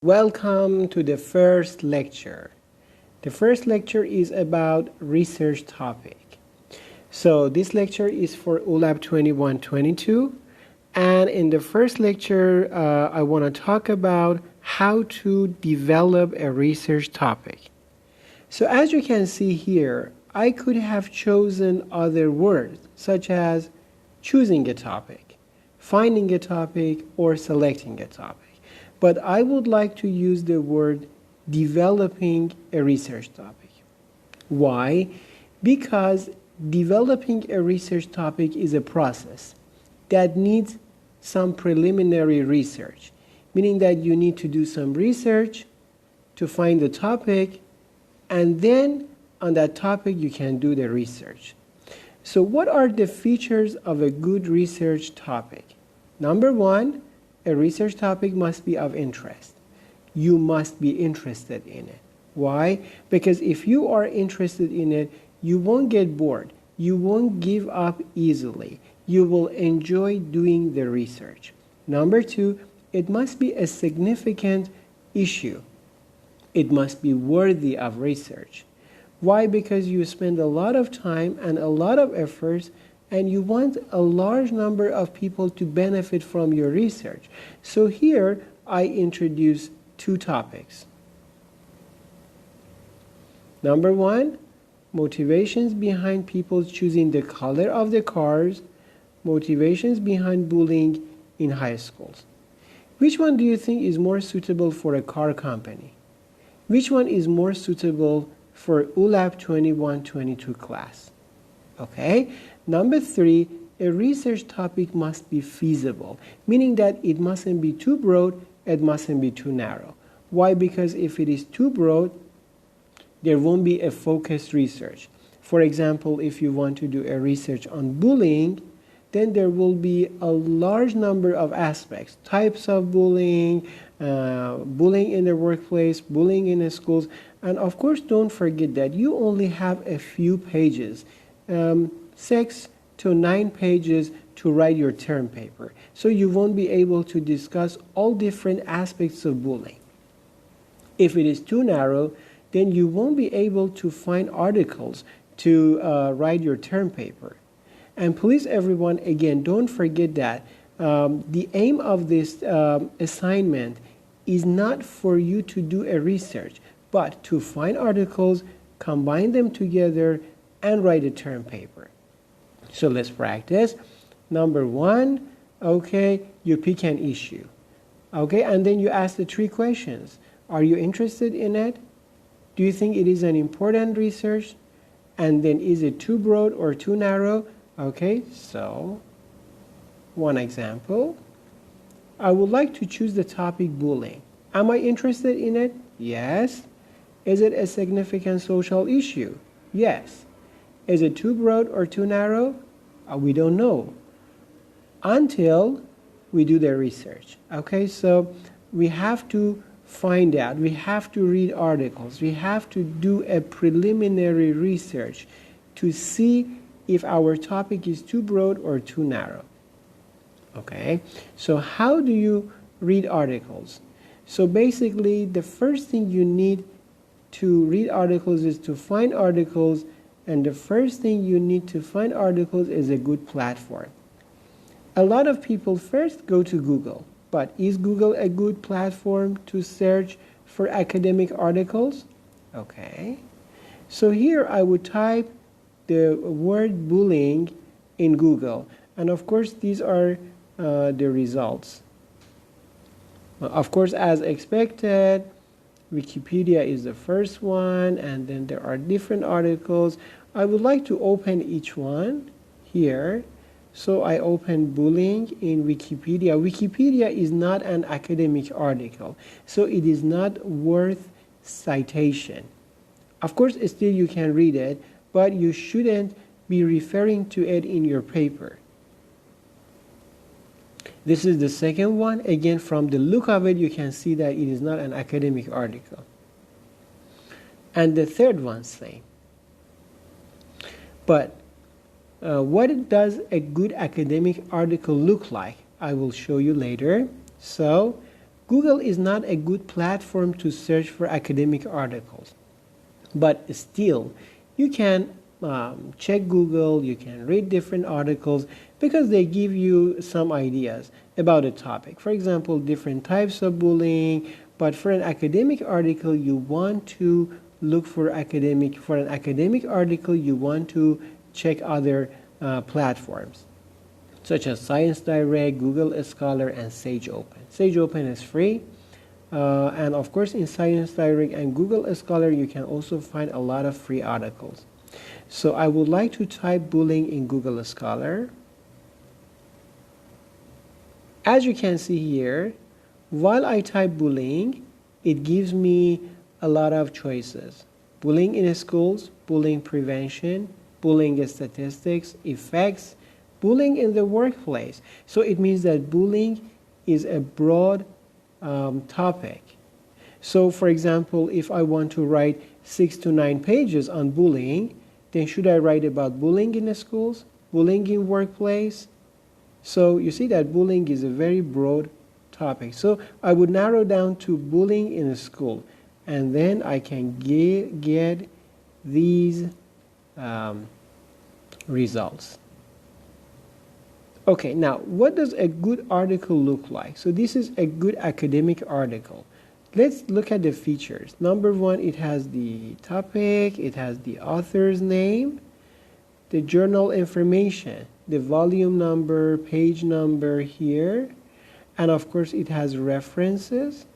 Welcome to the first lecture. The first lecture is about research topic. So this lecture is for ULAB 21-22, and in the first lecture I want to talk about how to develop a research topic. So as you can see here, I could have chosen other words such as choosing a topic, finding a topic, or selecting a topic. But I would like to use the word developing a research topic. Why? Because developing a research topic is a process that needs some preliminary research, meaning that you need to do some research to find the topic, and then on that topic you can do the research. So what are the features of a good research topic? Number one, a research topic must be of interest. You must be interested in it. Why? Because if you are interested in it, you won't get bored. You won't give up easily. You will enjoy doing the research. Number two, it must be a significant issue. It must be worthy of research. Why? Because you spend a lot of time and a lot of efforts, and you want a large number of people to benefit from your research. So here I introduce two topics. Number one, motivations behind people choosing the color of the cars, motivations behind bullying in high schools. Which one do you think is more suitable for a car company? Which one is more suitable for ULAB 21-22 class? Okay. Number three, a research topic must be feasible, meaning that it mustn't be too broad, it mustn't be too narrow. Why? Because if it is too broad, there won't be a focused research. For example, if you want to do a research on bullying, then there will be a large number of aspects, types of bullying, bullying in the workplace, bullying in the schools, and of course don't forget that you only have a few pages. 6 to 9 pages to write your term paper. So you won't be able to discuss all different aspects of bullying. If it is too narrow, then you won't be able to find articles to write your term paper. And please everyone, again, don't forget that the aim of this assignment is not for you to do a research, but to find articles, combine them together, and write a term paper. So let's practice. Number one, okay, you pick an issue. Okay, and then you ask the three questions. Are you interested in it? Do you think it is an important research? And then is it too broad or too narrow? Okay, so one example. I would like to choose the topic bullying. Am I interested in it? Yes. Is it a significant social issue? Yes. Is it too broad or too narrow? We don't know until we do the research. Okay, so we have to find out, we have to read articles, we have to do a preliminary research to see if our topic is too broad or too narrow. Okay, so how do you read articles? So basically the first thing you need to read articles is to find articles. And the first thing you need to find articles is a good platform. A lot of people first go to Google, but is Google a good platform to search for academic articles? Okay. So here I would type the word bullying in Google. And of course, these are the results. Of course, as expected, Wikipedia is the first one, and then there are different articles. I would like to open each one here. So I open bullying in Wikipedia. Wikipedia is not an academic article, so it is not worth citation. Of course, still you can read it, but you shouldn't be referring to it in your paper. This is the second one. Again, from the look of it, you can see that it is not an academic article. And the third one, same. But what does a good academic article look like? I will show you later. So Google is not a good platform to search for academic articles, but still, you can check Google, you can read different articles because they give you some ideas about a topic. For example, different types of bullying, but for an academic article, you want to look for an academic article, you want to check other platforms such as Science Direct, Google Scholar, and Sage Open. Sage Open is free. And of course, in Science Direct and Google Scholar, you can also find a lot of free articles. So I would like to type bullying in Google Scholar. As you can see here, while I type bullying, it gives me a lot of choices. Bullying in schools, bullying prevention, bullying statistics, effects, bullying in the workplace. So it means that bullying is a broad topic. So for example, if I want to write 6 to 9 pages on bullying, then should I write about bullying in the schools, bullying in workplace? So you see that bullying is a very broad topic. So I would narrow down to bullying in a school, and then I can get these results. Okay, now what does a good article look like? So this is a good academic article. Let's look at the features. Number one, it has the topic, it has the author's name, the journal information, the volume number, page number here, and of course it has references,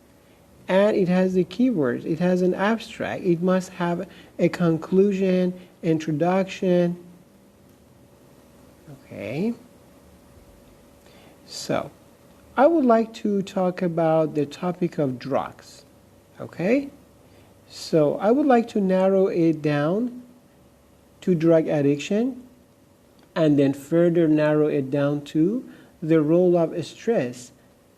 and it has the keywords. It has an abstract. It must have a conclusion, introduction. Okay. So, I would like to talk about the topic of drugs, okay? So, I would like to narrow it down to drug addiction, and then further narrow it down to the role of stress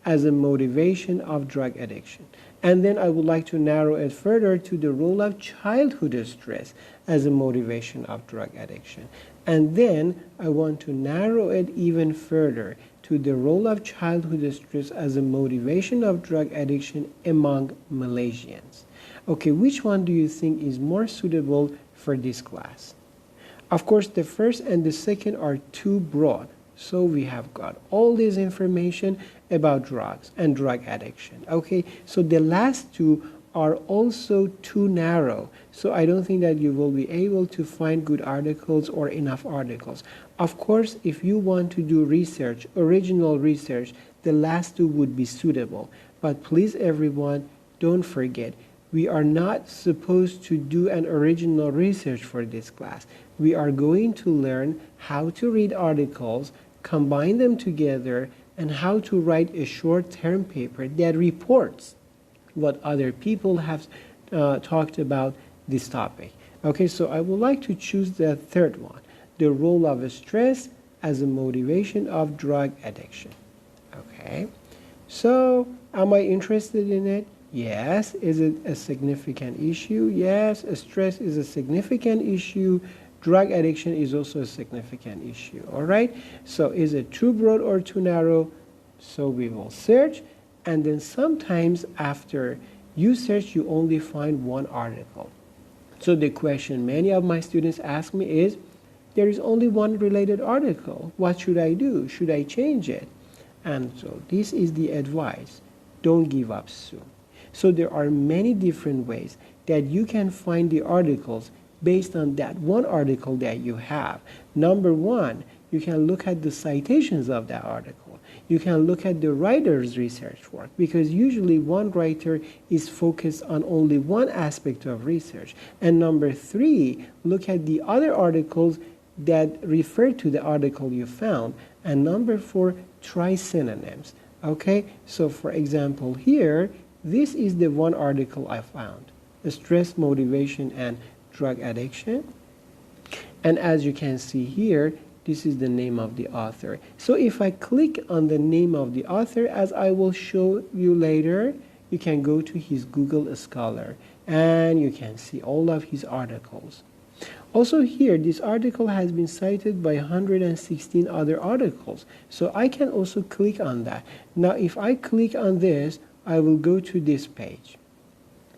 as a motivation of drug addiction. And then I would like to narrow it further to the role of childhood stress as a motivation of drug addiction. And then I want to narrow it even further to the role of childhood stress as a motivation of drug addiction among Malaysians. Okay, which one do you think is more suitable for this class? Of course, the first and the second are too broad. So we have got all this information about drugs and drug addiction. Okay, so the last two are also too narrow. So I don't think that you will be able to find good articles or enough articles. Of course, if you want to do research, original research, the last two would be suitable. But please everyone, don't forget, we are not supposed to do an original research for this class. We are going to learn how to read articles, combine them together, and how to write a short-term paper that reports what other people have talked about this topic. Okay, so I would like to choose the third one, the role of stress as a motivation of drug addiction. Okay, so am I interested in it? Yes. Is it a significant issue? Yes. Stress is a significant issue. Drug addiction is also a significant issue. All right, so is it too broad or too narrow? So we will search, and then sometimes after you search, you only find one article. So the question many of my students ask me is, there is only one related article. What should I do? Should I change it? And so this is the advice. Don't give up soon. So there are many different ways that you can find the articles based on that one article that you have. Number one, you can look at the citations of that article. You can look at the writer's research work, because usually one writer is focused on only one aspect of research. And number three, look at the other articles that refer to the article you found. And number four, try synonyms. Okay, so for example here, this is the one article I found, stress, motivation, and drug addiction. And as you can see here, this is the name of the author. So if I click on the name of the author, as I will show you later, you can go to his Google Scholar and you can see all of his articles. Also here, this article has been cited by 116 other articles. So I can also click on that. Now if I click on this, I will go to this page.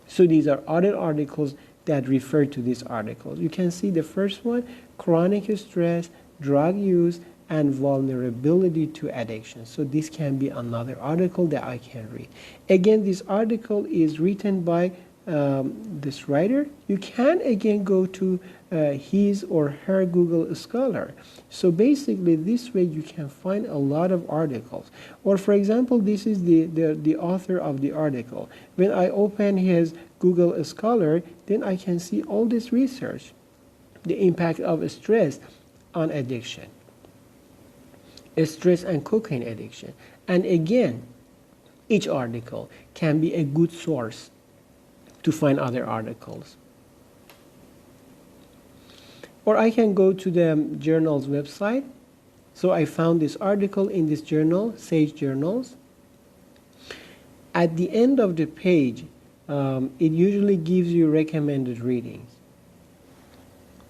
So these are other articles that refer to these articles. You can see the first one, chronic stress, drug use, and vulnerability to addiction. So this can be another article that I can read. Again, this article is written by this writer. You can again go to his or her Google Scholar. So basically this way you can find a lot of articles. Or for example, this is the author of the article. When I open his Google Scholar, then I can see all this research, the impact of stress on addiction, stress and cocaine addiction. And again, each article can be a good source to find other articles. Or I can go to the journal's website. So I found this article in this journal, Sage Journals. At the end of the page, it usually gives you recommended readings.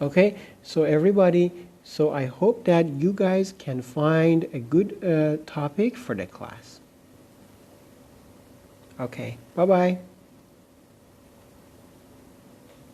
Okay, so everybody, so I hope that you guys can find a good topic for the class. Okay, bye-bye.